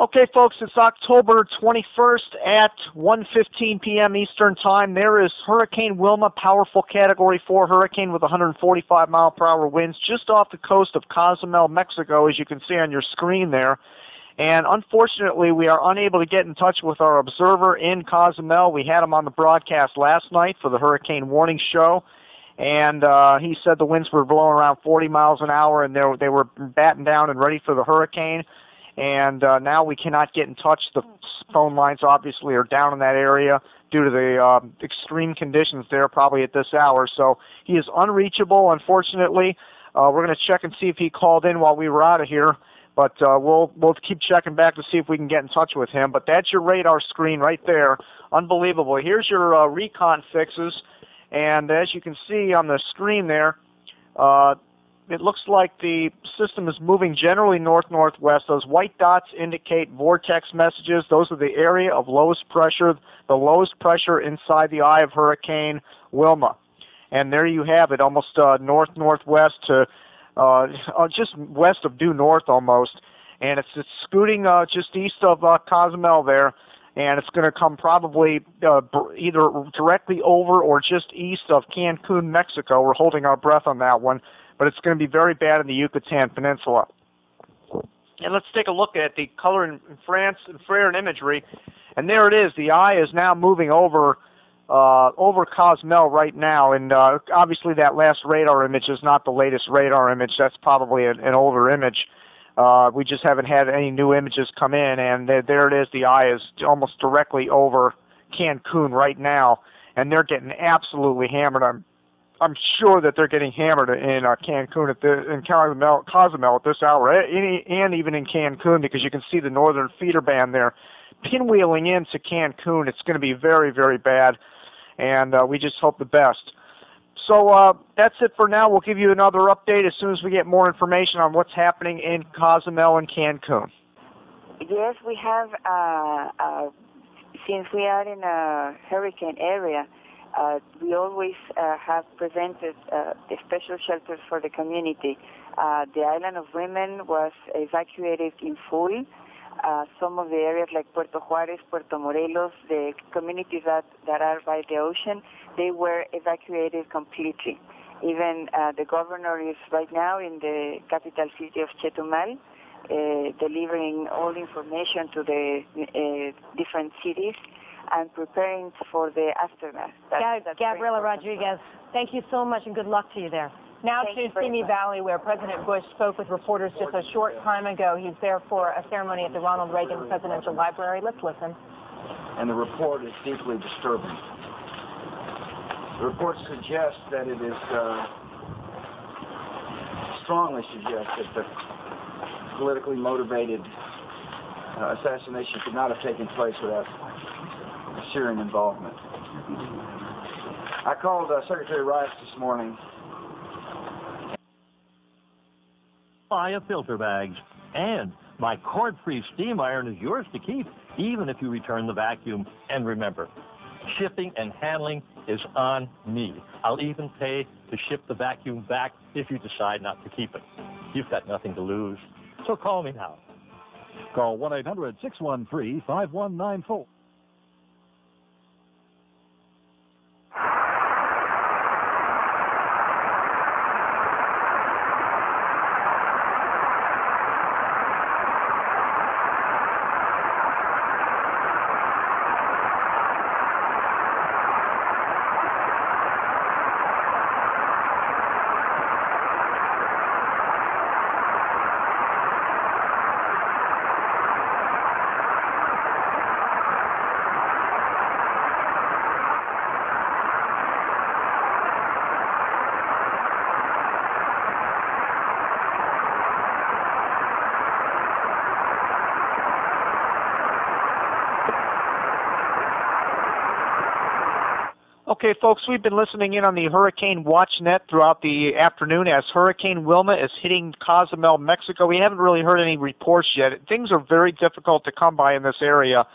Okay, folks, it's October 21st at 1:15 p.m. Eastern Time. There is Hurricane Wilma, powerful Category 4 hurricane with 145-mile-per-hour winds just off the coast of Cozumel, Mexico, as you can see on your screen there. And unfortunately, we are unable to get in touch with our observer in Cozumel. We had him on the broadcast last night for the Hurricane Warning Show, and he said the winds were blowing around 40 miles an hour, and they were batting down and ready for the hurricane. And now we cannot get in touch. The phone lines obviously are down in that area due to the extreme conditions there probably at this hour. So he is unreachable, unfortunately. We're going to check and see if he called in while we were out of here. But we'll keep checking back to see if we can get in touch with him. But that's your radar screen right there. Unbelievable. Here's your recon fixes. And as you can see on the screen there, it looks like the system is moving generally north-northwest. Those white dots indicate vortex messages. Those are the area of lowest pressure, the lowest pressure inside the eye of Hurricane Wilma. And there you have it, almost north-northwest to just west of due north almost. And it's scooting just east of Cozumel there. And it's going to come probably either directly over or just east of Cancun, Mexico. We're holding our breath on that one. But it's going to be very bad in the Yucatan Peninsula. And let's take a look at the color in France and infrared imagery. And there it is. The eye is now moving over Cozumel right now. And obviously that last radar image is not the latest radar image. That's probably an older image. We just haven't had any new images come in. And there it is. The eye is almost directly over Cancun right now. And they're getting absolutely hammered. I'm sure that they're getting hammered in Cancun in Cozumel at this hour, and even in Cancun, because you can see the northern feeder band there pinwheeling into Cancun. It's going to be very, very bad, and we just hope the best. So that's it for now. We'll give you another update as soon as we get more information on what's happening in Cozumel and Cancun. Yes, we have, since we are in a hurricane area, we always have presented the special shelters for the community. The island of Women was evacuated in full. Some of the areas like Puerto Juarez, Puerto Morelos, the communities that are by the ocean, they were evacuated completely. Even the governor is right now in the capital city of Chetumal, delivering all information to the different cities and preparing for the aftermath. Gabriela Rodriguez, thank you so much and good luck to you there. Now to Simi Valley, where President Bush spoke with reporters just a short time ago. He's there for a ceremony at the Ronald Reagan Presidential Library. Let's listen. And the report is deeply disturbing. The report suggests that it is, strongly suggests that the politically motivated assassination could not have taken place without Syrian involvement. I called Secretary Rice this morning. Buy a filter bags, and my cord-free steam iron is yours to keep, even if you return the vacuum. And remember, shipping and handling is on me. I'll even pay to ship the vacuum back if you decide not to keep it. You've got nothing to lose, so call me now. Call 1-800-613-5194. Okay, folks, we've been listening in on the Hurricane Watch Net throughout the afternoon as Hurricane Wilma is hitting Cozumel, Mexico. We haven't really heard any reports yet. Things are very difficult to come by in this area.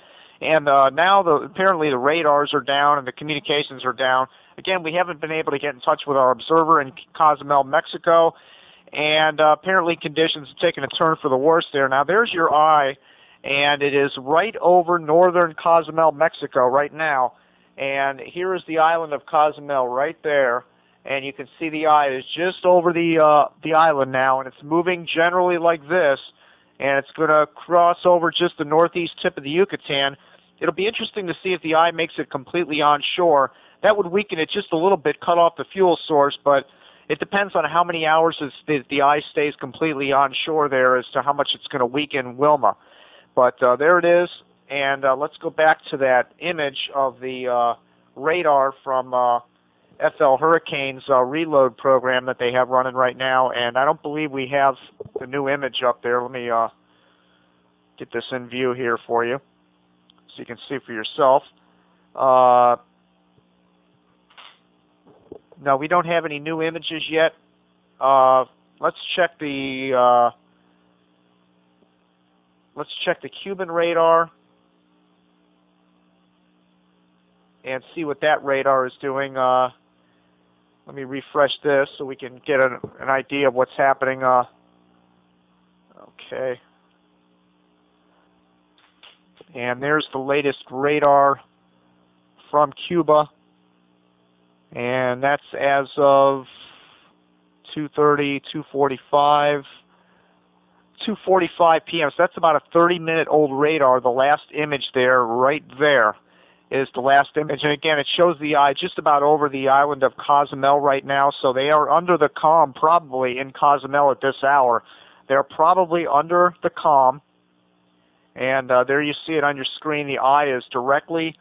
And now apparently the radars are down and the communications are down. Again, we haven't been able to get in touch with our observer in Cozumel, Mexico. And apparently conditions have taken a turn for the worse there. Now, there's your eye. and it is right over northern Cozumel, Mexico right now. And here is the island of Cozumel right there, and you can see the eye is just over the island now, and it's moving generally like this, and it's going to cross over just the northeast tip of the Yucatan. It'll be interesting to see if the eye makes it completely onshore. That would weaken it just a little bit, cut off the fuel source, but it depends on how many hours the eye stays completely onshore there as to how much it's going to weaken Wilma. But there it is, and let's go back to that image of the radar from FL Hurricane's reload program that they have running right now, and I don't believe we have the new image up there. Let me get this in view here for you so you can see for yourself. No, we don't have any new images yet. Let's check the Cuban radar and see what that radar is doing. Let me refresh this so we can get an idea of what's happening. Okay. And there's the latest radar from Cuba. And that's as of 2:30, 2:45 p.m. So that's about a 30-minute old radar. The last image there, right there, is the last image. And again, it shows the eye just about over the island of Cozumel right now. So they are under the calm, probably in Cozumel at this hour. They're probably under the calm. And there you see it on your screen. The eye is directly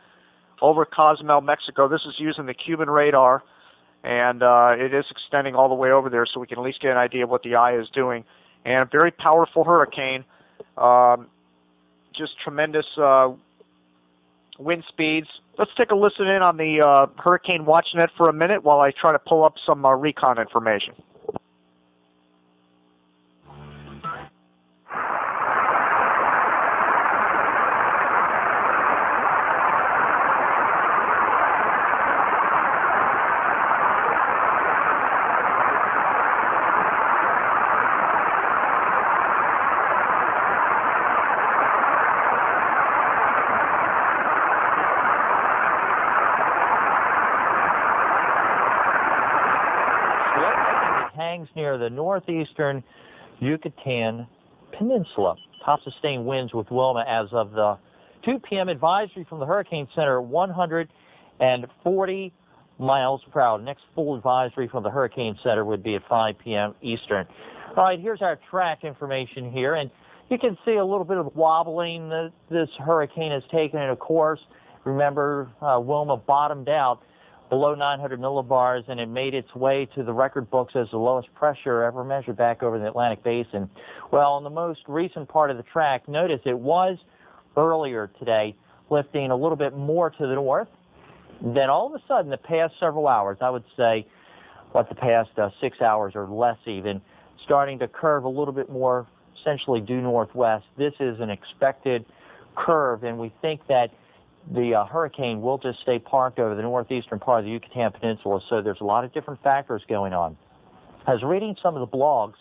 over Cozumel, Mexico. This is using the Cuban radar, and it is extending all the way over there, so we can at least get an idea of what the eye is doing. And a very powerful hurricane, just tremendous wind speeds. Let's take a listen in on the Hurricane WatchNet for a minute while I try to pull up some recon information. Hangs near the northeastern Yucatan Peninsula. Top sustained winds with Wilma as of the 2 p.m. advisory from the Hurricane Center, 140 miles per hour. Next full advisory from the Hurricane Center would be at 5 p.m. Eastern. All right, here's our track information here, and you can see a little bit of wobbling that this hurricane has taken, and of course, remember, Wilma bottomed out below 900 millibars, and it made its way to the record books as the lowest pressure ever measured back over the Atlantic Basin. Well, in the most recent part of the track, notice it was earlier today lifting a little bit more to the north. Then all of a sudden, the past several hours, I would say, the past 6 hours or less even, starting to curve a little bit more, essentially due northwest. This is an expected curve, and we think that the hurricane will just stay parked over the northeastern part of the Yucatan Peninsula, so there's a lot of different factors going on. I was reading some of the blogs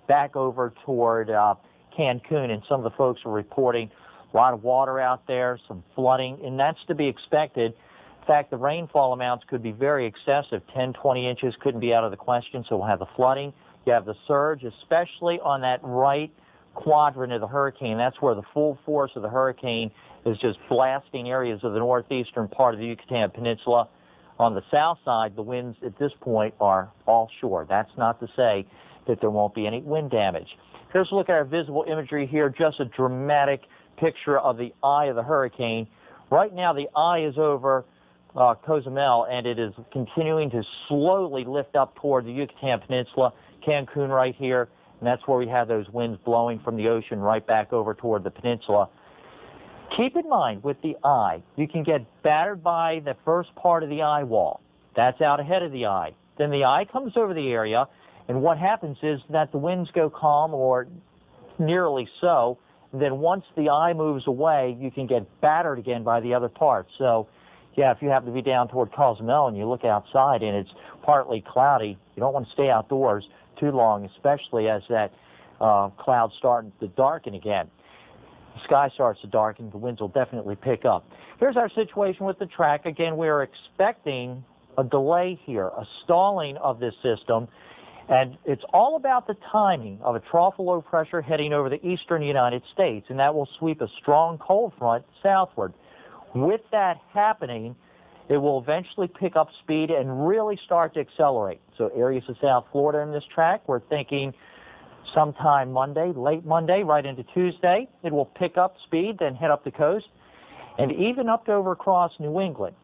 back over toward Cancun, and some of the folks were reporting a lot of water out there, some flooding, and that's to be expected. In fact, the rainfall amounts could be very excessive. 10, 20 inches couldn't be out of the question, so we'll have the flooding. You have the surge, especially on that right quadrant of the hurricane. That's where the full force of the hurricane is just blasting areas of the northeastern part of the Yucatan Peninsula. On the south side, the winds at this point are offshore. That's not to say that there won't be any wind damage. Here's a look at our visible imagery here, just a dramatic picture of the eye of the hurricane. Right now, the eye is over Cozumel, and it is continuing to slowly lift up toward the Yucatan Peninsula, Cancun right here, and that's where we have those winds blowing from the ocean right back over toward the peninsula. Keep in mind, with the eye, you can get battered by the first part of the eye wall. That's out ahead of the eye. Then the eye comes over the area, and what happens is that the winds go calm, or nearly so. Then once the eye moves away, you can get battered again by the other part. So, yeah, if you happen to be down toward Cozumel and you look outside and it's partly cloudy, you don't want to stay outdoors too long, especially as that cloud's starting to darken again. sky starts to darken, the winds will definitely pick up. Here's our situation with the track. Again, we're expecting a delay here, a stalling of this system, and it's all about the timing of a trough of low pressure heading over the eastern United States, and that will sweep a strong cold front southward. With that happening, it will eventually pick up speed and really start to accelerate. So areas of South Florida in this track, we're thinking sometime Monday, late Monday, right into Tuesday, it will pick up speed, then head up the coast, and even up to over across New England.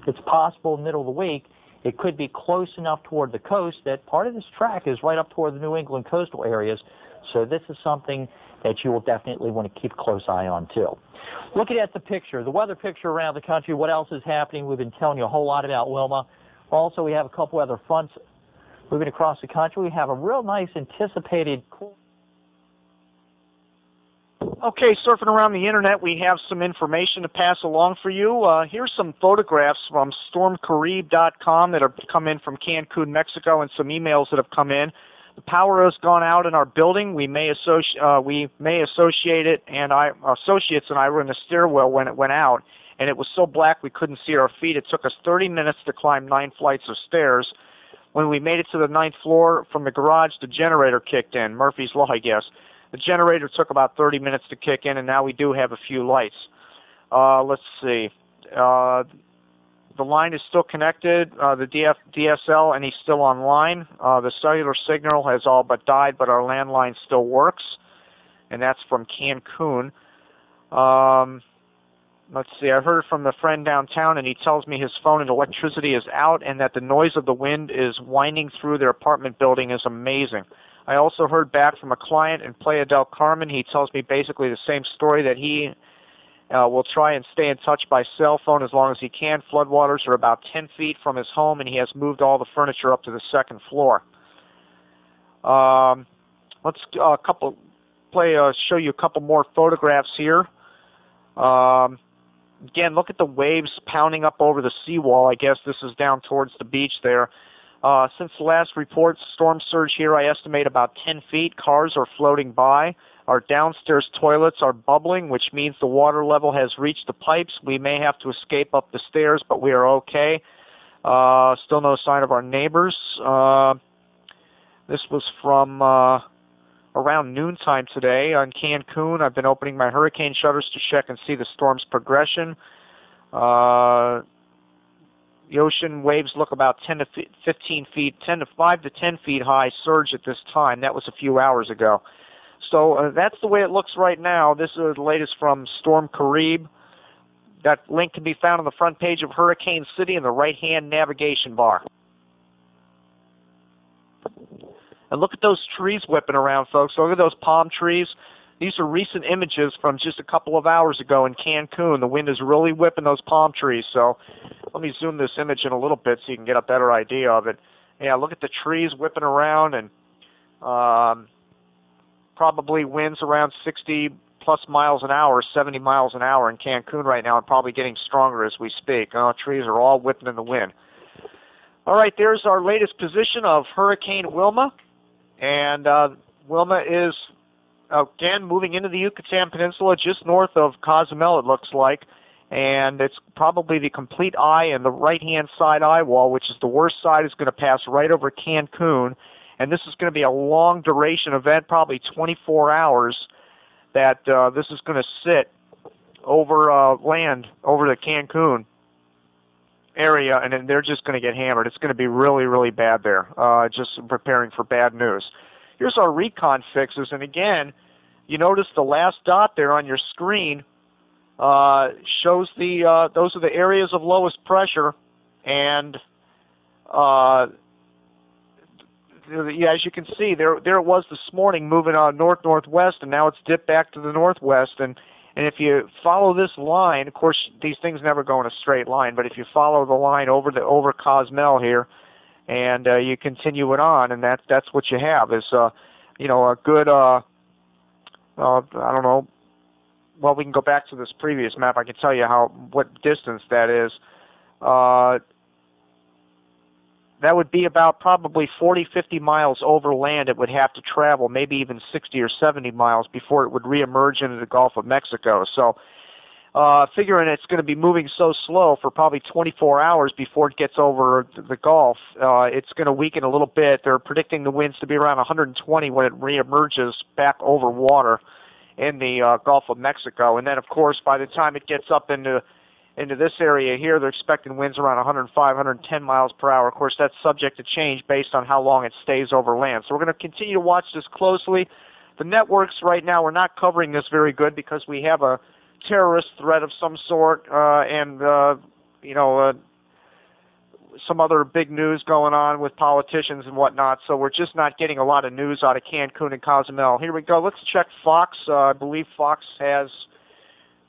It's possible middle of the week, it could be close enough toward the coast that part of this track is right up toward the New England coastal areas. So this is something that you will definitely want to keep a close eye on too. Looking at the picture, the weather picture around the country, what else is happening? We've been telling you a whole lot about Wilma. Also, we have a couple other fronts moving across the country. We have a real nice anticipated cool. Okay, surfing around the internet, we have some information to pass along for you. Here's some photographs from stormcarib.com that have come in from Cancun, Mexico, and some emails that have come in. The power has gone out in our building. We may associate it, and associates and I were in the stairwell when it went out, and it was so black we couldn't see our feet. It took us 30 minutes to climb 9 flights of stairs. When we made it to the 9th floor from the garage, the generator kicked in. Murphy's Law, I guess. The generator took about 30 minutes to kick in, and now we do have a few lights. Let's see. The line is still connected, the DSL, and he's still online. The cellular signal has all but died, but our landline still works, and that's from Cancun. Let's see, I heard from a friend downtown, and he tells me his phone and electricity is out, and that the noise of the wind is winding through their apartment building is amazing. I also heard back from a client in Playa del Carmen. He tells me basically the same story, that he will try and stay in touch by cell phone as long as he can. Floodwaters are about 10 feet from his home, and he has moved all the furniture up to the 2nd floor. Let's show you a couple more photographs here. Again, look at the waves pounding up over the seawall. I guess this is down towards the beach there. Since the last report, storm surge here, I estimate about 10 feet. Cars are floating by. Our downstairs toilets are bubbling, which means the water level has reached the pipes. We may have to escape up the stairs, but we are okay. Still no sign of our neighbors. This was from around noontime today on Cancun. I've been opening my hurricane shutters to check and see the storm's progression. The ocean waves look about 10 to 15 feet, 5 to 10 feet high surge at this time. That was a few hours ago. So that's the way it looks right now. This is the latest from Storm Carib. That link can be found on the front page of Hurricane City in the right-hand navigation bar. And look at those trees whipping around, folks. Look at those palm trees. These are recent images from just a couple of hours ago in Cancun. The wind is really whipping those palm trees. So let me zoom this image in a little bit so you can get a better idea of it. Yeah, look at the trees whipping around, and probably winds around 60 plus miles an hour, 70 miles an hour in Cancun right now, and probably getting stronger as we speak. Trees are all whipping in the wind. All right, there's our latest position of Hurricane Wilma. And Wilma is, again, moving into the Yucatan Peninsula just north of Cozumel, it looks like. And it's probably the complete eye, and the right-hand side eye wall, which is the worst side, is going to pass right over Cancun. And this is going to be a long-duration event, probably 24 hours, that this is going to sit over land, over the Cancun area, and then they're just going to get hammered. It's going to be really, really bad there, just preparing for bad news. Here's our recon fixes, and again, you notice the last dot there on your screen shows the those are the areas of lowest pressure, and yeah, as you can see, there it was this morning, moving on north-northwest, and now it's dipped back to the northwest. And if you follow this line, of course, these things never go in a straight line, but if you follow the line over Cozumel here, and you continue it on, and that's what you have is you know, a good I don't know. Well, we can go back to this previous map. I can tell you what distance that is. that would be about probably 40, 50 miles over land it would have to travel, maybe even 60 or 70 miles before it would reemerge into the Gulf of Mexico. So figuring it's going to be moving so slow for probably 24 hours before it gets over the Gulf, it's going to weaken a little bit. They're predicting the winds to be around 120 when it reemerges back over water in the Gulf of Mexico. And then, of course, by the time it gets up into this area here, they're expecting winds around 105, 110 miles per hour. Of course, that's subject to change based on how long it stays over land. So we're going to continue to watch this closely. The networks right now are not covering this very good because we have a terrorist threat of some sort and some other big news going on with politicians and whatnot. So we're just not getting a lot of news out of Cancun and Cozumel. Here we go. Let's check Fox. I believe Fox has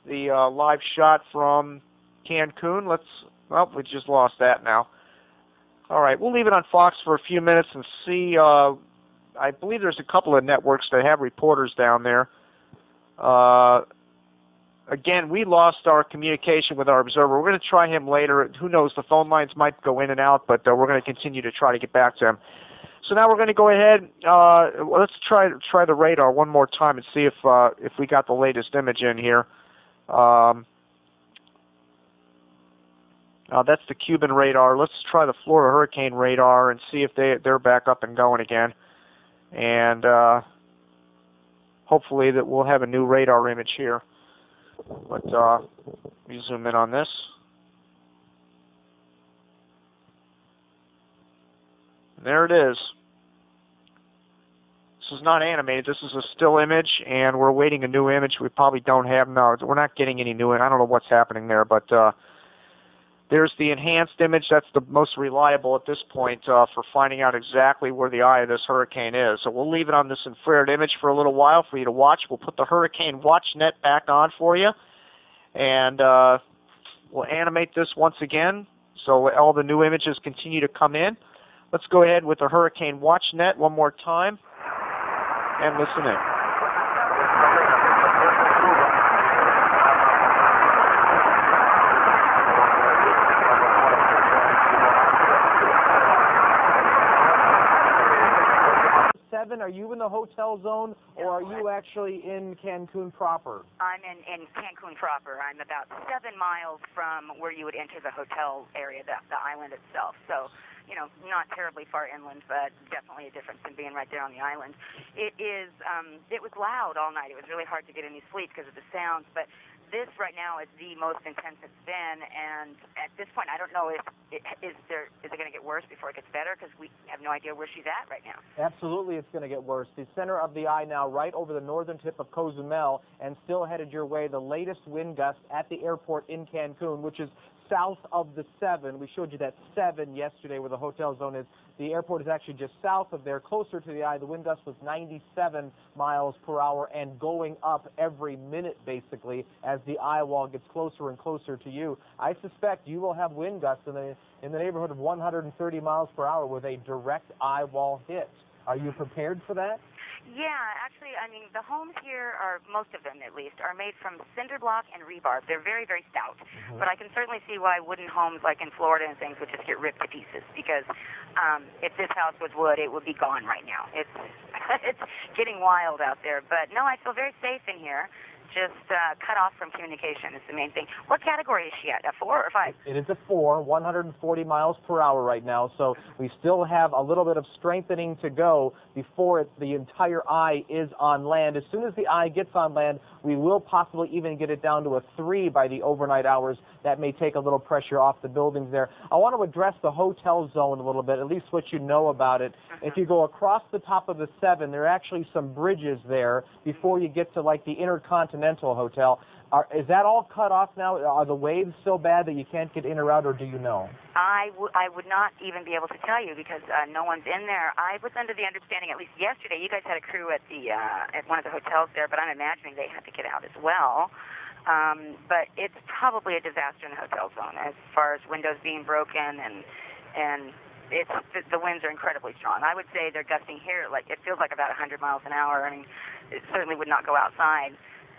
the live shot from Cancun. We just lost that now. All right, we'll leave it on Fox for a few minutes and see. I believe there's a couple of networks that have reporters down there. Again, we lost our communication with our observer. We're going to try him later. Who knows, the phone lines might go in and out, but we're going to continue to try to get back to him. So now we're going to go ahead. Let's try the radar one more time and see if we got the latest image in here. That's the Cuban radar. Let's try the Florida hurricane radar and see if they're back up and going again. And hopefully that we'll have a new radar image here. But let me zoom in on this. And there it is. This is not animated. This is a still image, and we're awaiting a new image. We probably don't have. No, we're not getting any new. I don't know what's happening there, but there's the enhanced image. That's the most reliable at this point for finding out exactly where the eye of this hurricane is. So we'll leave it on this infrared image for a little while for you to watch. We'll put the Hurricane Watch Net back on for you, and we'll animate this once again so all the new images continue to come in. Let's go ahead with the Hurricane Watch Net one more time and listen in. 7, are you in the hotel zone, or are you actually in Cancun proper? I'm in Cancun proper. I'm about 7 miles from where you would enter the hotel area, the island itself. So, you know, not terribly far inland, but definitely a difference than being right there on the island. It was loud all night. It was really hard to get any sleep because of the sounds, but this right now is the most intense it's been, and at this point, I don't know if is it going to get worse before it gets better, because we have no idea where she's at right now. Absolutely, it's going to get worse. The center of the eye now right over the northern tip of Cozumel and still headed your way. The latest wind gust at the airport in Cancun, which is south of the 7. We showed you that 7 yesterday where the hotel zone is. The airport is actually just south of there, closer to the eye. The wind gust was 97 miles per hour and going up every minute, basically, as the eye wall gets closer and closer to you. I suspect you will have wind gusts in the neighborhood of 130 miles per hour with a direct eye wall hit. Are you prepared for that? Yeah, actually, I mean, the homes here are, most of them at least, are made from cinder block and rebar. They're very, very stout. Mm-hmm. But I can certainly see why wooden homes like in Florida and things would just get ripped to pieces, because if this house was wood, it would be gone right now. It's getting wild out there. But no, I feel very safe in here. Just cut off from communication is the main thing. What category is she at, a 4 or 5? It is a 4, 140 miles per hour right now, so we still have a little bit of strengthening to go before the entire eye is on land. As soon as the eye gets on land, we will possibly even get it down to a 3 by the overnight hours. That may take a little pressure off the buildings there. I want to address the hotel zone a little bit, at least what you know about it. If you go across the top of the 7, there are actually some bridges there before you get to like the Intercontinental Hotel. Is that all cut off now? Are the waves so bad that you can't get in or out, or do you know? I would not even be able to tell you, because no one's in there. I was under the understanding, at least yesterday, you guys had a crew at one of the hotels there, but I'm imagining they had to get out as well. But it's probably a disaster in the hotel zone as far as windows being broken, and the winds are incredibly strong. I would say they're gusting here, like it feels like about 100 miles an hour. I mean, it certainly would not go outside.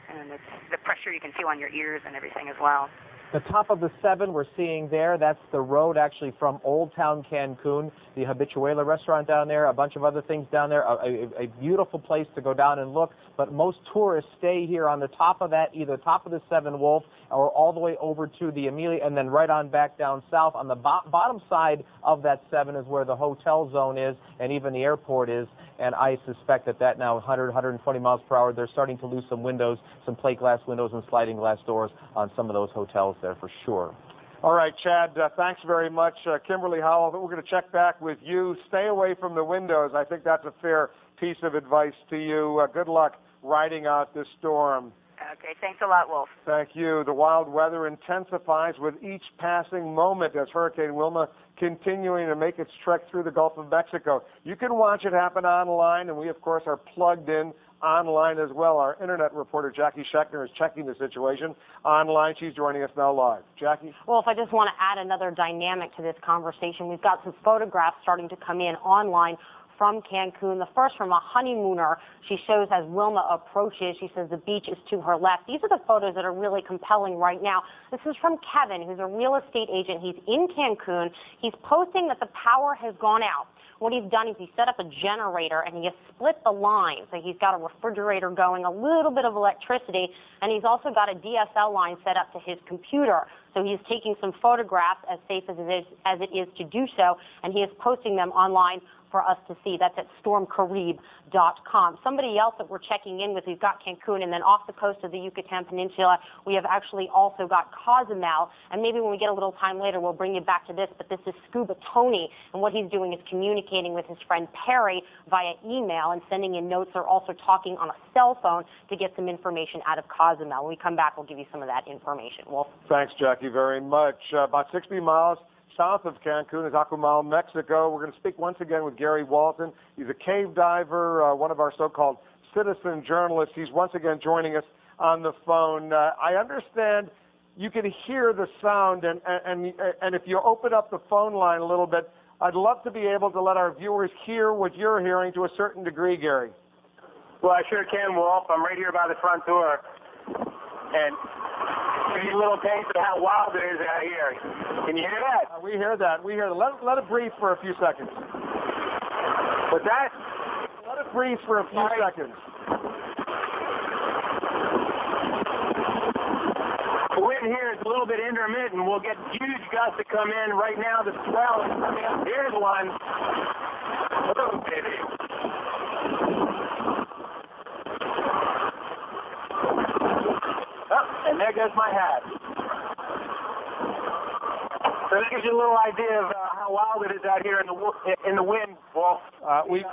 And it's the pressure you can feel on your ears and everything as well. The top of the 7 we're seeing there, that's the road actually from Old Town Cancun, the Habituela restaurant down there, a bunch of other things down there, a beautiful place to go down and look. But most tourists stay here on the top of that, either top of the 7 Wolf or all the way over to the Amelia and then right on back down south. On the bottom side of that 7 is where the hotel zone is and even the airport is. And I suspect that now 100, 120 miles per hour, they're starting to lose some windows, some plate glass windows and sliding glass doors on some of those hotels there for sure. All right, Chad, thanks very much. Kimberly Howell, we're going to check back with you. Stay away from the windows. I think that's a fair piece of advice to you. Good luck riding out this storm. Okay, thanks a lot, Wolf. Thank you. The wild weather intensifies with each passing moment as Hurricane Wilma continuing to make its trek through the Gulf of Mexico. You can watch it happen online, and we, of course, are plugged in online as well. Our internet reporter, Jackie Schechner, is checking the situation online. She's joining us now live. Jackie? Well, if I just want to add another dynamic to this conversation, we've got some photographs starting to come in online from Cancun. The first from a honeymooner. She shows as Wilma approaches. She says the beach is to her left. These are the photos that are really compelling right now. This is from Kevin, who's a real estate agent. He's in Cancun. He's posting that the power has gone out. What he's done is he set up a generator and he has split the line. So he's got a refrigerator going, a little bit of electricity, and he's also got a DSL line set up to his computer. So he's taking some photographs, as safe as it is to do so, and he is posting them online for us to see. That's at stormcarib.com. Somebody else that we're checking in with, we've got Cancun, and then off the coast of the Yucatan Peninsula, we have actually also got Cozumel, and maybe when we get a little time later, we'll bring you back to this, but this is Scuba Tony, and what he's doing is communicating with his friend Perry via email and sending in notes. They're also talking on a cell phone to get some information out of Cozumel. When we come back, we'll give you some of that information. Wolf? Thanks, Jackie, very much. About 60 miles south of Cancun is Acumal, Mexico. We're going to speak once again with Gary Walton. He's a cave diver, one of our so-called citizen journalists. He's once again joining us on the phone. I understand you can hear the sound, and if you open up the phone line a little bit, I'd love to be able to let our viewers hear what you're hearing to a certain degree, Gary. Well, I sure can, Wolf. I'm right here by the front door. And give you a little taste of how wild it is out here. Can you hear that? We hear that. We hear that. Let it breathe for a few seconds. What's that? Let it breathe for a few seconds. The wind here is a little bit intermittent. We'll get huge gusts that come in. Right now, the swell is coming up. Here's one. Oh, baby. Oh, and there goes my hat. So that gives you a little idea of how wild it is out here in the wind, Wolf. We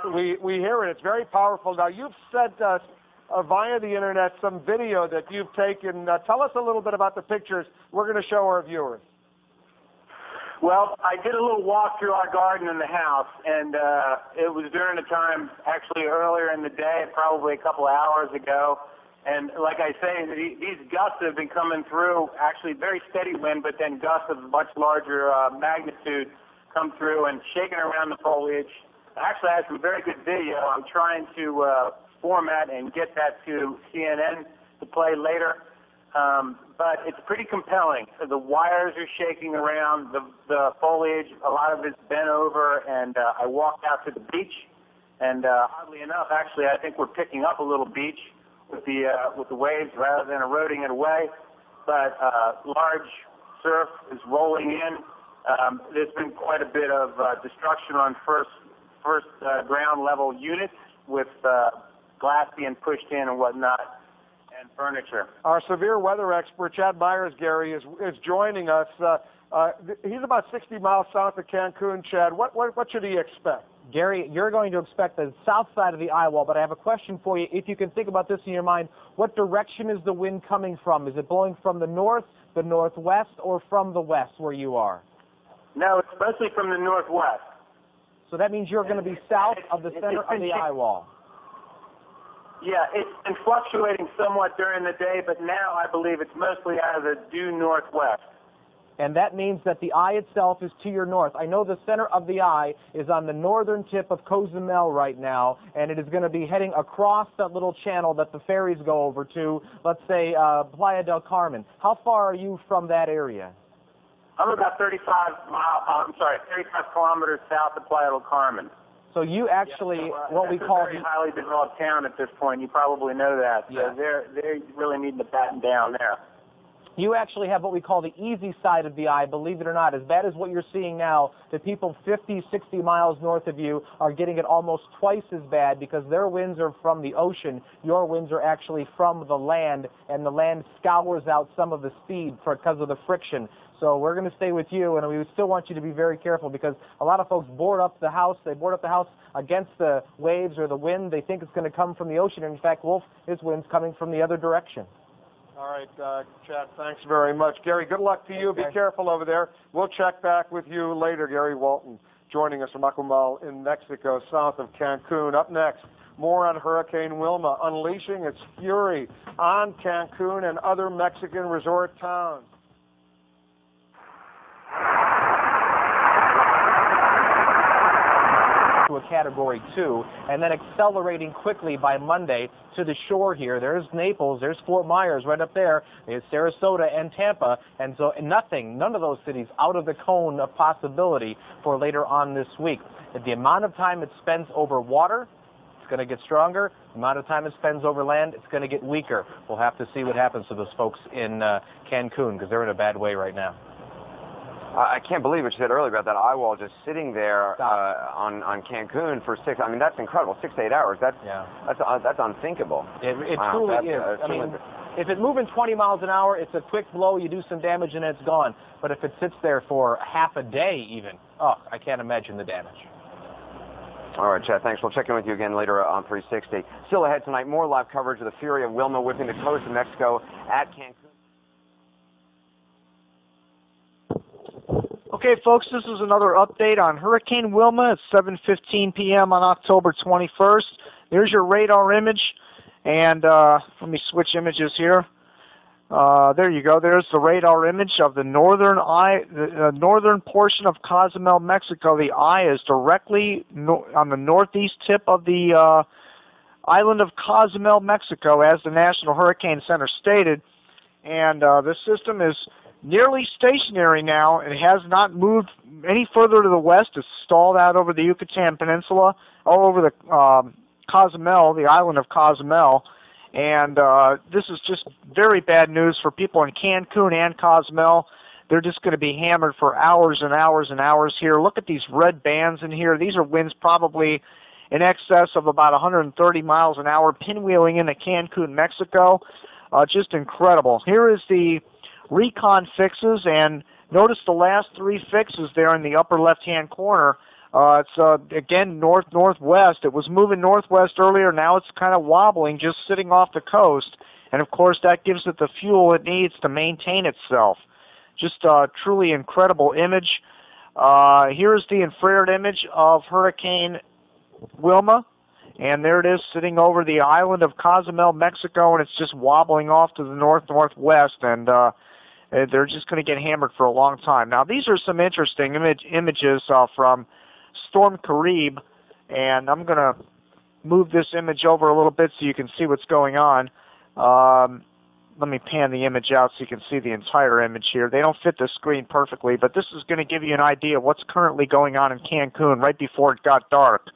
hear it. It's very powerful. Now, you've sent us via the internet some video that you've taken. Tell us a little bit about the pictures we're going to show our viewers. Well, I did a little walk through our garden in the house, and it was during a time actually earlier in the day, probably a couple of hours ago. And like I say, these gusts have been coming through, actually very steady wind, but then gusts of much larger magnitude come through and shaking around the foliage. Actually, I have some very good video. I'm trying to format and get that to CNN to play later. But it's pretty compelling. The wires are shaking around, the foliage, a lot of it's bent over, and I walked out to the beach, and oddly enough, actually, I think we're picking up a little beach with the waves rather than eroding it away. But large surf is rolling in. There's been quite a bit of destruction on first ground level units with glass being pushed in and whatnot, and furniture. Our severe weather expert, Chad Myers, Gary, is joining us. He's about 60 miles south of Cancun. Chad, what should he expect? Gary, you're going to expect the south side of the eye wall, but I have a question for you. If you can think about this in your mind, what direction is the wind coming from? Is it blowing from the north, the northwest, or from the west where you are? No, it's mostly from the northwest. So that means you're going to be south of the center of the eye wall. Yeah, it's been fluctuating somewhat during the day, but now I believe it's mostly out of the due northwest. and that means that the eye itself is to your north. I know the center of the eye is on the northern tip of Cozumel right now, and it is going to be heading across that little channel that the ferries go over to, let's say, Playa del Carmen. How far are you from that area? I'm about 35 kilometers south of Playa del Carmen. So you actually, what we call... It's a very highly developed town at this point. You probably know that. So they're really needing to batten down there. You actually have what we call the easy side of the eye, believe it or not. As bad as what you're seeing now, the people 50, 60 miles north of you are getting it almost twice as bad because their winds are from the ocean. Your winds are actually from the land, and the land scours out some of the speed because of the friction. So we're going to stay with you, and we still want you to be very careful because a lot of folks board up the house. They board up the house against the waves or the wind. They think it's going to come from the ocean. In fact, Wolf, his wind's coming from the other direction. All right, Chad, thanks very much. Gary, good luck to you. Okay. Be careful over there. We'll check back with you later. Gary Walton joining us from Akumal in Mexico, south of Cancun. Up next, more on Hurricane Wilma unleashing its fury on Cancun and other Mexican resort towns. To a Category 2, and then accelerating quickly by Monday to the shore here. There's Naples, there's Fort Myers right up there, there's Sarasota and Tampa, and so none of those cities out of the cone of possibility for later on this week. The amount of time it spends over water, it's going to get stronger. The amount of time it spends over land, it's going to get weaker. We'll have to see what happens to those folks in Cancun because they're in a bad way right now. I can't believe what you said earlier about that eye wall just sitting there on Cancun for that's incredible, 6 to 8 hours. That's unthinkable. It truly is. I mean, if it's moving 20 miles an hour, it's a quick blow, you do some damage and it's gone. But if it sits there for half a day even, I can't imagine the damage. All right, Chad, thanks. We'll check in with you again later on 360. Still ahead tonight, more live coverage of the fury of Wilma whipping the coast of Mexico at Cancun. Okay, folks, this is another update on Hurricane Wilma at 7:15 p.m. on October 21st. There's your radar image, and let me switch images here. There you go. There's the radar image of the northern northern portion of Cozumel, Mexico. The eye is directly on the northeast tip of the island of Cozumel, Mexico, as the National Hurricane Center stated. And this system is nearly stationary now. It has not moved any further to the west. It's stalled out over the Yucatan Peninsula, all over the Cozumel, the island of Cozumel. And this is just very bad news for people in Cancun and Cozumel. They're just going to be hammered for hours and hours and hours here. Look at these red bands in here. These are winds probably in excess of about 130 miles an hour, pinwheeling into Cancun, Mexico. Just incredible. Here is the recon fixes, and notice the last three fixes there in the upper left-hand corner. It's, again, north-northwest. It was moving northwest earlier. Now it's kind of wobbling, just sitting off the coast. And, of course, that gives it the fuel it needs to maintain itself. Just a truly incredible image. Here's the infrared image of Hurricane Wilma. And there it is sitting over the island of Cozumel, Mexico, and it's just wobbling off to the north-northwest. And they're just going to get hammered for a long time. Now, these are some interesting images from Storm Carib, and I'm going to move this image over a little bit so you can see what's going on. Let me pan the image out so you can see the entire image here. They don't fit the screen perfectly, but this is going to give you an idea of what's currently going on in Cancun right before it got dark.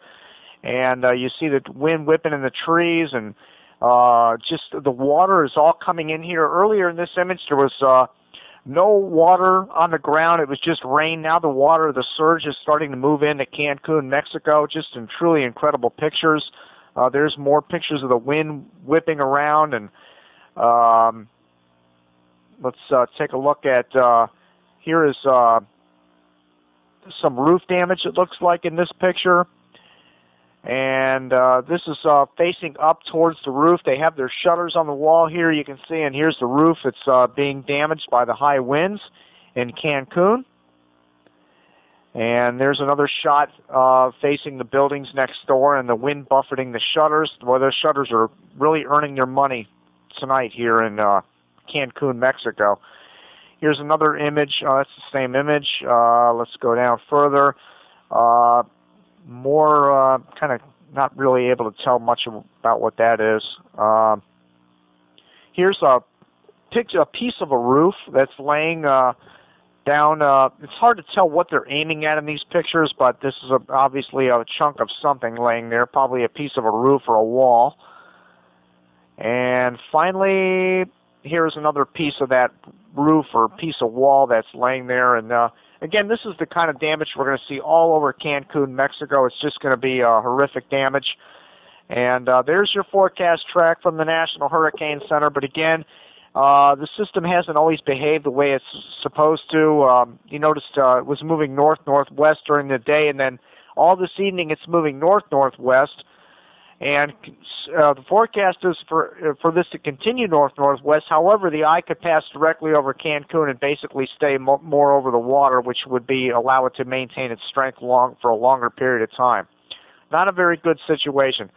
And you see the wind whipping in the trees, and just the water is all coming in here. Earlier in this image, there was no water on the ground. It was just rain. Now the water, the surge is starting to move into Cancun, Mexico. Just some truly incredible pictures. There's more pictures of the wind whipping around. And let's take a look at, here is some roof damage, it looks like, in this picture. And this is facing up towards the roof. They have their shutters on the wall here, you can see, and here's the roof. It's being damaged by the high winds in Cancun. And there's another shot facing the buildings next door and the wind buffeting the shutters. Well, those shutters are really earning their money tonight here in Cancun, Mexico. Here's another image. That's the same image. Let's go down further. More kind of not really able to tell much about what that is. Here's a piece of a roof that's laying down. It's hard to tell what they're aiming at in these pictures, but this is obviously a chunk of something laying there, probably a piece of a roof or a wall. And finally, here's another piece of that roof or piece of wall that's laying there. And again, this is the kind of damage we're going to see all over Cancun, Mexico. It's just going to be horrific damage. And there's your forecast track from the National Hurricane Center. But again, the system hasn't always behaved the way it's supposed to. You noticed it was moving north-northwest during the day, and then all this evening it's moving north-northwest. And the forecast is for this to continue north-northwest. However, the eye could pass directly over Cancun and basically stay more over the water, which would allow it to maintain its strength for a longer period of time. Not a very good situation.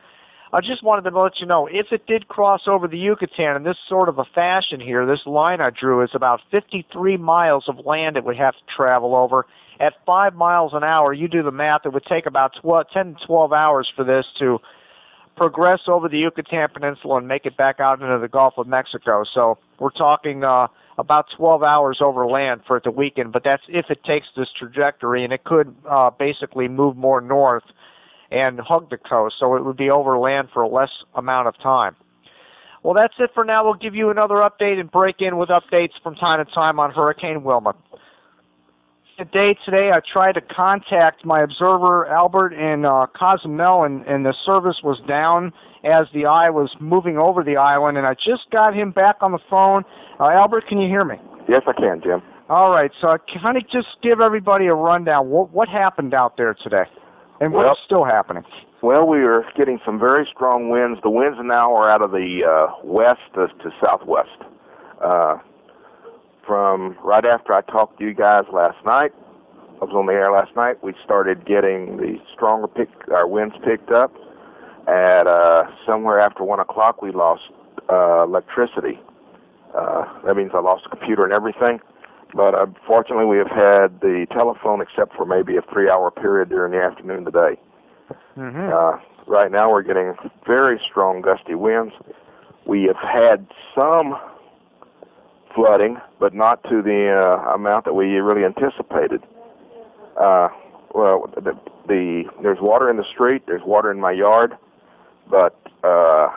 I just wanted to let you know, if it did cross over the Yucatan in this sort of a fashion here, this line I drew is about 53 miles of land it would have to travel over. At 5 miles an hour, you do the math, it would take about 10 to 12 hours for this to progress over the Yucatan Peninsula and make it back out into the Gulf of Mexico. So we're talking about 12 hours over land for it to weaken, but that's if it takes this trajectory, and it could basically move more north and hug the coast, so it would be over land for a less amount of time. Well, that's it for now. We'll give you another update and break in with updates from time to time on Hurricane Wilma. Today I tried to contact my observer, Albert, in Cozumel, and the service was down as the eye was moving over the island, and I just got him back on the phone. Albert, can you hear me? Yes, I can, Jim. All right, so kind of just give everybody a rundown. What happened out there today, and what's still happening? Well, we are getting some very strong winds. The winds now are out of the west to southwest. From right after I talked to you guys last night, I was on the air last night, we started getting the stronger our winds picked up. At somewhere after 1 o'clock, we lost electricity. That means I lost the computer and everything. But fortunately, we have had the telephone except for maybe a 3-hour period during the afternoon today. Mm-hmm. Right now, we're getting very strong gusty winds. We have had some flooding, but not to the amount that we really anticipated. Well, there's water in the street, there's water in my yard, but I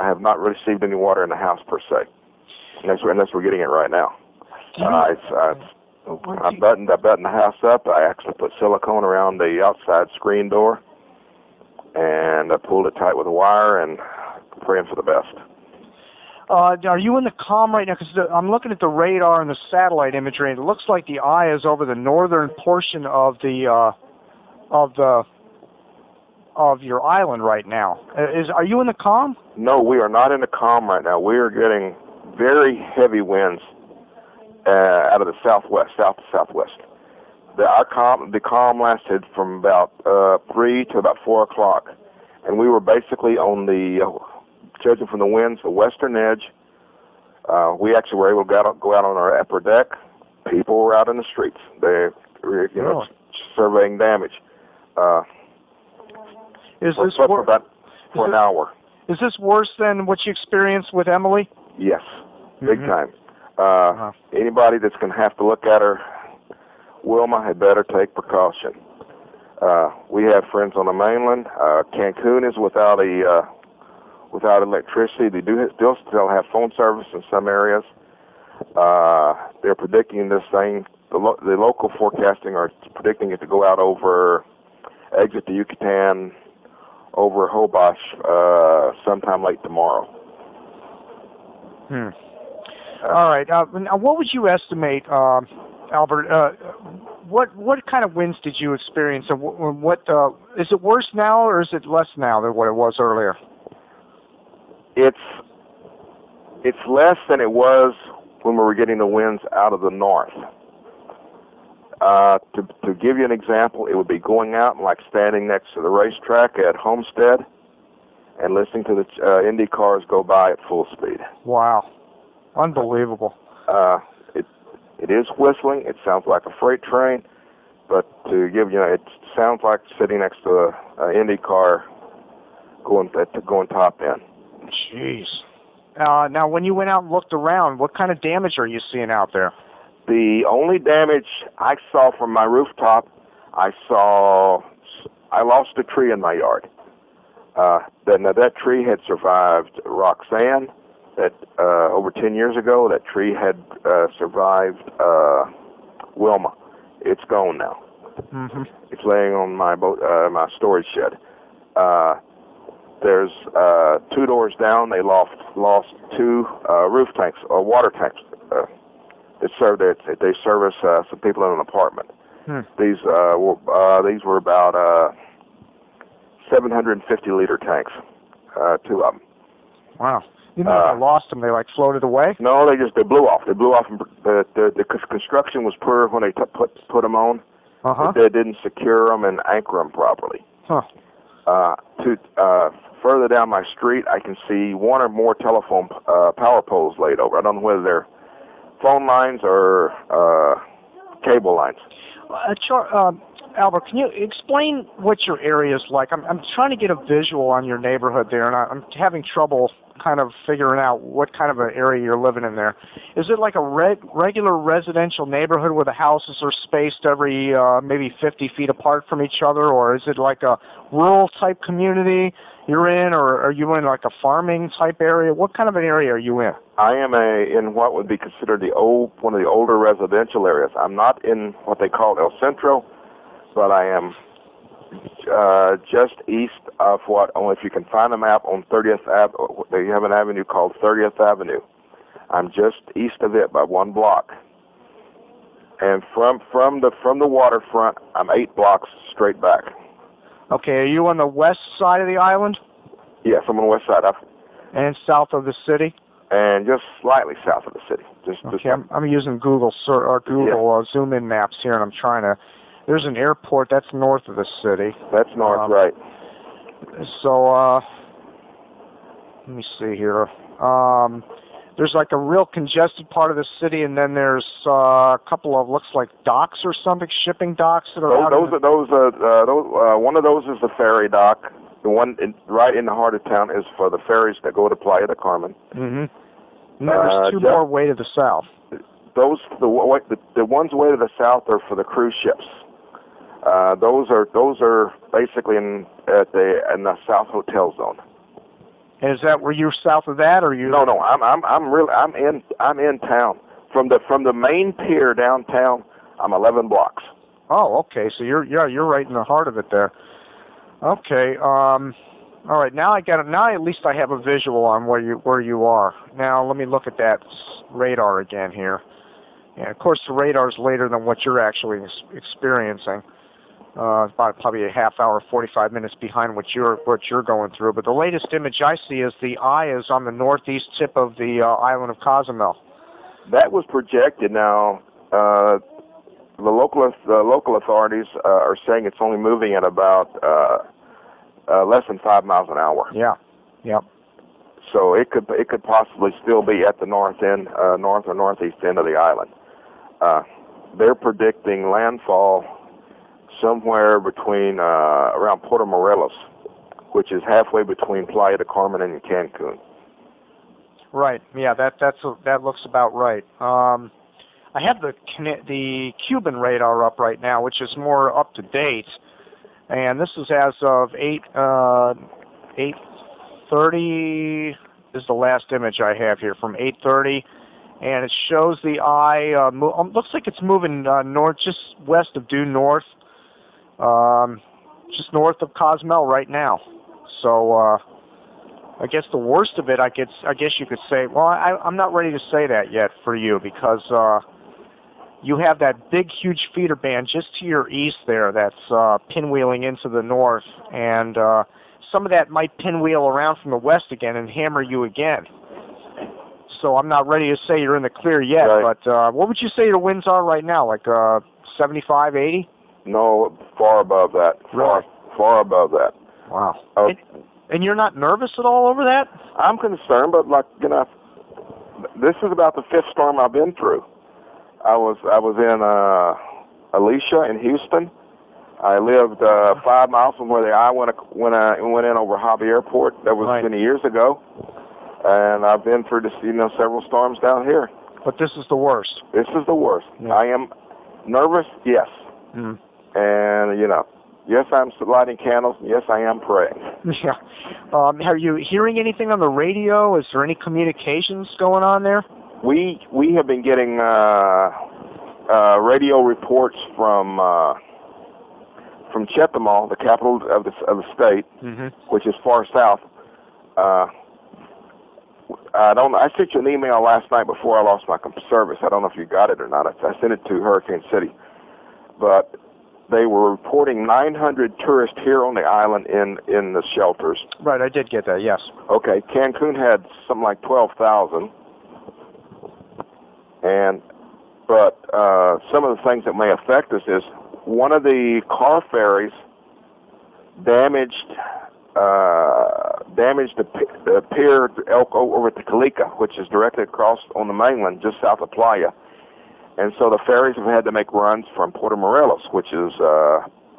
have not received any water in the house per se, unless we're getting it right now. I buttoned the house up. I actually put silicone around the outside screen door, and I pulled it tight with a wire and praying for the best. Are you in the calm right now? Because I'm looking at the radar and the satellite imagery, and it looks like the eye is over the northern portion of your island right now. Are you in the calm? No, we are not in the calm right now. We are getting very heavy winds out of the southwest, south to southwest. The calm lasted from about 3 to about 4 o'clock, and we were basically on the judging from the winds, the western edge. We actually were able to go out on our upper deck. People were out in the streets. They were, surveying damage. Is this for an hour? Is this worse than what you experienced with Emily? Yes, big time. Anybody that's going to have to look at her, Wilma, had better take precaution. We have friends on the mainland. Cancun is without electricity. They do still have phone service in some areas. They're predicting this thing. The local forecasting are predicting it to go out exit the Yucatan over Hobosh sometime late tomorrow. All right. Now, what would you estimate, Albert? What kind of winds did you experience? And what is it worse now, or is it less now than what it was earlier? It's less than it was when we were getting the winds out of the north. To give you an example, it would be going out and like standing next to the racetrack at Homestead and listening to the Indy cars go by at full speed. Wow. Unbelievable. It is whistling. It sounds like a freight train, but to give you, it sounds like sitting next to an Indy car going top end. Jeez. Now, when you went out and looked around, what kind of damage are you seeing out there? The only damage I saw from my rooftop, I lost a tree in my yard. That tree had survived Roxanne. That over 10 years ago, that tree had survived Wilma. It's gone now. Mm-hmm. It's laying on my storage shed. There's 2 doors down. They lost 2 roof tanks or water tanks. They service some people in an apartment. These were about 750-liter tanks, 2 of them. Wow. You know, they lost them. They floated away. No, they blew off. They blew off. The construction was poor when they put them on. Uh-huh. They didn't secure them and anchor them properly. Huh. Further down my street, I can see 1 or more telephone power poles laid over. I don't know whether they're phone lines or cable lines. Albert, can you explain what your area is like? I'm trying to get a visual on your neighborhood there, and I'm having trouble kind of figuring out what kind of an area you're living in there. Is it like a regular residential neighborhood where the houses are spaced every maybe 50 feet apart from each other, or is it like a rural type community you're in, or are you in like a farming type area? What kind of an area are you in? I am in what would be considered one of the older residential areas. I'm not in what they call El Centro, but I am just east of if you can find a map on 30th Avenue, they have an avenue called 30th Avenue. I'm just east of it by 1 block. And from the waterfront, I'm 8 blocks straight back. Okay, are you on the west side of the island? Yes, I'm on the west side. And south of the city? And just slightly south of the city. Okay, I'm using Google zoom in maps here, and I'm trying to. There's an airport that's north of the city. That's north, right. So, let me see here. There's like a real congested part of the city, and then there's a couple of looks like docks or something, shipping docks that are. One of those is the ferry dock. The one right in the heart of town is for the ferries that go to Playa del Carmen. Mm-hmm. And there's 2 more way to the south. The ones way to the south are for the cruise ships. Those are basically in the South Hotel Zone. And is that where you're south of that, or you? No. I'm in town. From the main pier downtown, I'm 11 blocks. Oh, okay. So you're right in the heart of it there. Okay. All right. Now at least I have a visual on where you are. Now let me look at that radar again here. And of course the radar's later than what you're actually experiencing. About probably a half hour, 45 minutes behind what you're going through. But the latest image I see is the eye is on the northeast tip of the island of Cozumel. That was projected. Now, the local authorities are saying it's only moving at about less than 5 miles an hour. Yeah. Yep. So it could possibly still be at the north or northeast end of the island. They're predicting landfall somewhere between around Puerto Morelos, which is halfway between Playa del Carmen and Cancun. Right. Yeah, that looks about right. I have the Cuban radar up right now, which is more up to date, and this is as of 8:30 is the last image I have here from 8:30, and it shows the eye. Looks like it's moving north, just west of due north. Just north of Cozumel right now. So I guess the worst of it, I guess you could say, well, I'm not ready to say that yet for you, because you have that big, huge feeder band just to your east there that's pinwheeling into the north, and some of that might pinwheel around from the west again and hammer you again. So I'm not ready to say you're in the clear yet, right. But what would you say your winds are right now, like 75, 80? No, far above that. Really? Far above that. Wow. And you're not nervous at all over that? I'm concerned, but this is about the 5th storm I've been through. I was in Alicia in Houston. I lived 5 miles from where the eye went in over Hobby Airport. That was many years ago. And I've been through several storms down here. But this is the worst. This is the worst. Yeah. I am nervous, yes. And, yes, I'm lighting candles, and yes, I am praying. Yeah. Are you hearing anything on the radio? Is there any communications going on there? We have been getting radio reports from Chetumal, the capital of the state, which is far south. I sent you an email last night before I lost my service. I don't know if you got it or not. I sent it to Hurricane City. But they were reporting 900 tourists here on the island in the shelters. Right, I did get that, yes. Okay, Cancun had something like 12,000. But some of the things that may affect us is one of the car ferries damaged the pier over at the Calica, which is directly across on the mainland, just south of Playa. And so the ferries have had to make runs from Puerto Morelos, which is,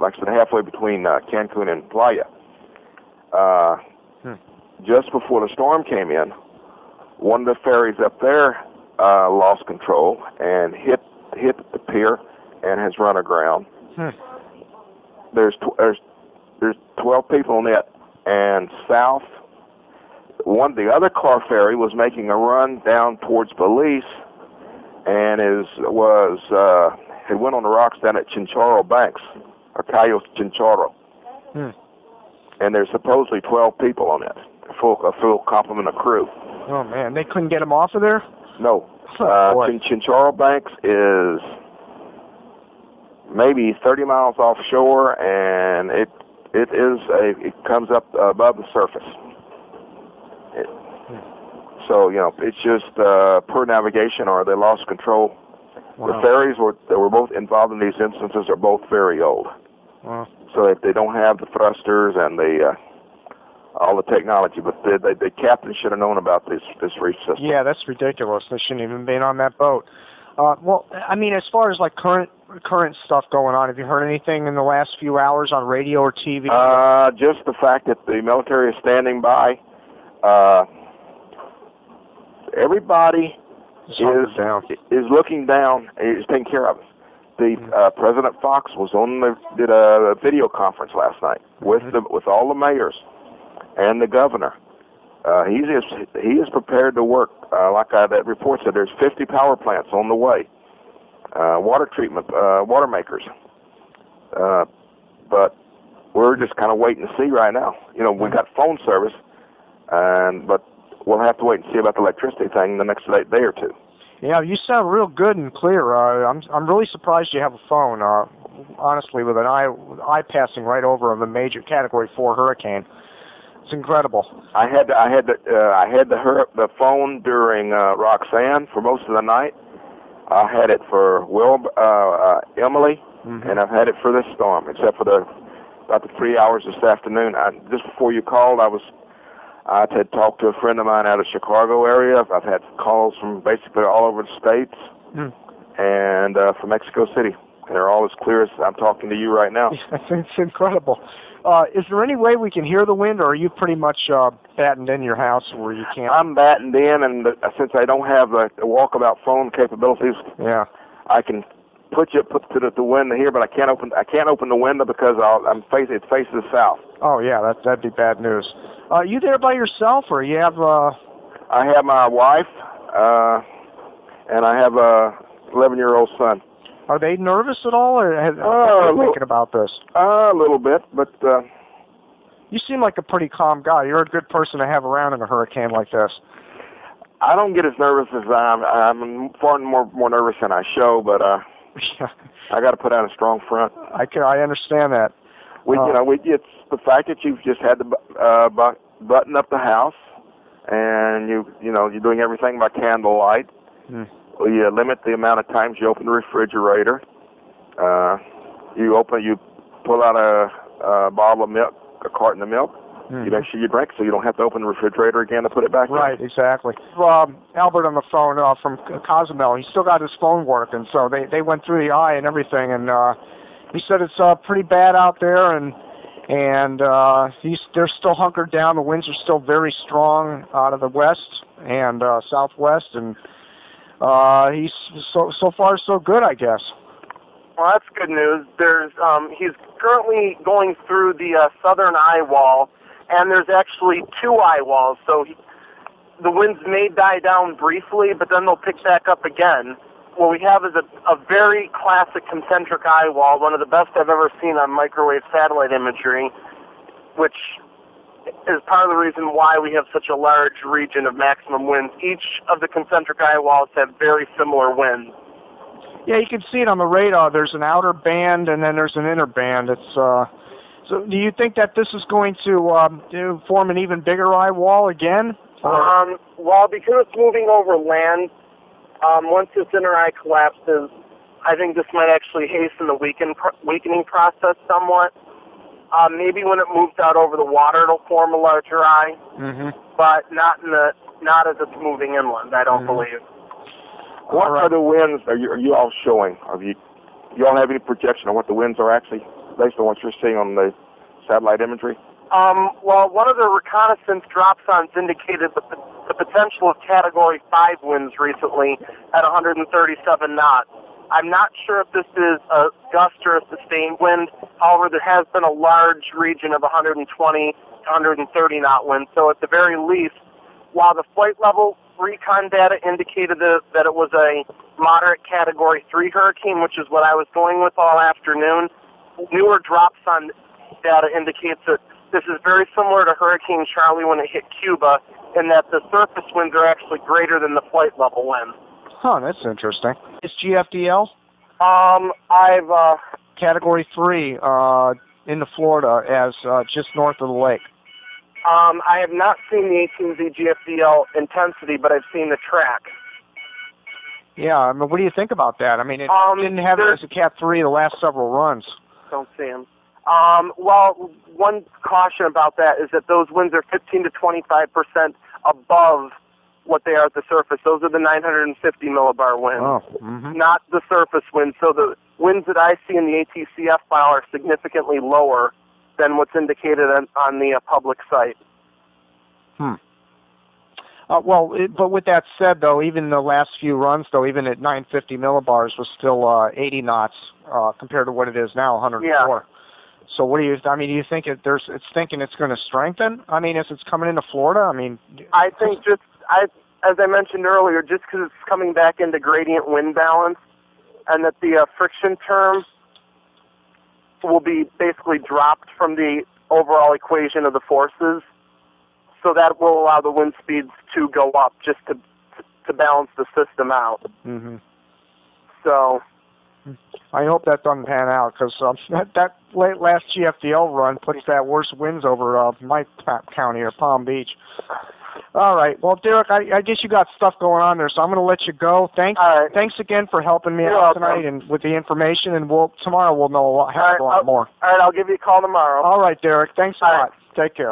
like I said, halfway between Cancun and Playa. Just before the storm came in, one of the ferries up there lost control and hit the pier and has run aground. There's 12 people on it, and south, the other car ferry was making a run down towards Belize, and had went on the rocks down at Chinchorro Banks, or Cayo Chinchorro. And there's supposedly 12 people on it, a full complement of crew. Oh man, they couldn't get them off of there? No. Chinchorro Banks is maybe 30 miles offshore, and it comes up above the surface. So, it's just poor navigation, or they lost control. Wow. The ferries that were both involved in these instances are both very old. Wow. So they don't have the thrusters and all the technology, but the captain should have known about this reef system. Yeah, that's ridiculous. They shouldn't even been on that boat. Well, I mean, as far as like current stuff going on, have you heard anything in the last few hours on radio or TV? Just the fact that the military is standing by. Everybody is looking down. Is taking care of us. President Fox did a video conference last night with all the mayors and the governor. He is prepared to work. That report said, there's 50 power plants on the way. Water treatment, water makers. But we're just kind of waiting to see right now. We got phone service, but we'll have to wait and see about the electricity thing the next day or two. Yeah, you sound real good and clear. I'm really surprised you have a phone. Honestly, with an eye passing right over of a major Category 4 hurricane, it's incredible. I had the phone during Roxanne for most of the night. I had it for Emily, and I've had it for this storm, except for about the 3 hours this afternoon. Just before you called, I had talked to a friend of mine out of the Chicago area. I've had calls from basically all over the states and from Mexico City. And they're all as clear as I'm talking to you right now. It's incredible. Is there any way we can hear the wind, or are you pretty much battened in your house where you can't? I'm battened in, and since I don't have the walkabout phone capabilities, I can put to the window here, but I can't open the window because it faces the south. Oh yeah, that'd be bad news. Are you there by yourself, or you have? I have my wife, and I have a 11-year-old son. Are they nervous at all, or are they thinking about this? A little bit, but you seem like a pretty calm guy. You're a good person to have around in a hurricane like this. I don't get as nervous as I'm far more nervous than I show, but I got to put out a strong front. I understand that. It's the fact that you've just had to button up the house, and you're doing everything by candlelight. You limit the amount of times you open the refrigerator. You pull out a bottle of milk, a carton of milk, You make sure you drink so you don't have to open the refrigerator again to put it back in. Right, exactly. Albert on the phone from Cozumel, he's still got his phone working, so they went through the eye and everything, and he said it's pretty bad out there, and they're still hunkered down. The winds are still very strong out of the west and southwest, and he's so far so good, I guess. Well, that's good news. He's currently going through the southern eye wall, and there's actually 2 eye walls, so the winds may die down briefly, but then they'll pick back up again. What we have is a very classic concentric eye wall, one of the best I've ever seen on microwave satellite imagery, which is part of the reason why we have such a large region of maximum winds. Each of the concentric eye walls have very similar winds. Yeah, you can see it on the radar. There's an outer band and then there's an inner band. So do you think that this is going to form an even bigger eye wall again? Well, because it's moving over land, once this inner eye collapses, I think this might actually hasten the weakening process somewhat. Maybe when it moves out over the water, it'll form a larger eye, but not as it's moving inland, I don't believe. What are the winds are you all showing? You all have any projection on what the winds are actually, based on what you're seeing on the satellite imagery? Well, one of the reconnaissance dropsondes indicated the potential of Category 5 winds recently at 137 knots. I'm not sure if this is a gust or a sustained wind. However, there has been a large region of 120 to 130 knot winds. So at the very least, while the flight level recon data indicated that it was a moderate Category 3 hurricane, which is what I was going with all afternoon, newer dropsonde data indicates that this is very similar to Hurricane Charlie when it hit Cuba, in that the surface winds are actually greater than the flight level winds. Huh, that's interesting. Is GFDL? I've Category 3 into Florida as just north of the lake. I have not seen the 18Z GFDL intensity, but I've seen the track. Yeah, I mean, what do you think about that? I mean, it didn't have it as a Cat 3 the last several runs. Don't see him. Well, one caution about that is that those winds are 15 to 25% above what they are at the surface. Those are the 950 millibar winds, not the surface winds. So the winds that I see in the ATCF file are significantly lower than what's indicated on the public site. But with that said, though, even the last few runs, though, even at 950 millibars, was still 80 knots compared to what it is now, 104. Yeah. So what do you? I mean, do you think it's thinking it's going to strengthen? I mean, as it's coming into Florida, I mean. I think as I mentioned earlier, just because it's coming back into gradient wind balance, and that the friction term will be basically dropped from the overall equation of the forces, so that will allow the wind speeds to go up just to balance the system out. So I hope that doesn't pan out, because that last GFDL run puts that worst winds over my county or Palm Beach. All right. Well, Derek, I guess you got stuff going on there, so I'm going to let you go. Thanks again for helping me out tonight and with the information, and tomorrow we'll know a lot more. All right, I'll give you a call tomorrow. All right, Derek. Thanks a lot. Take care.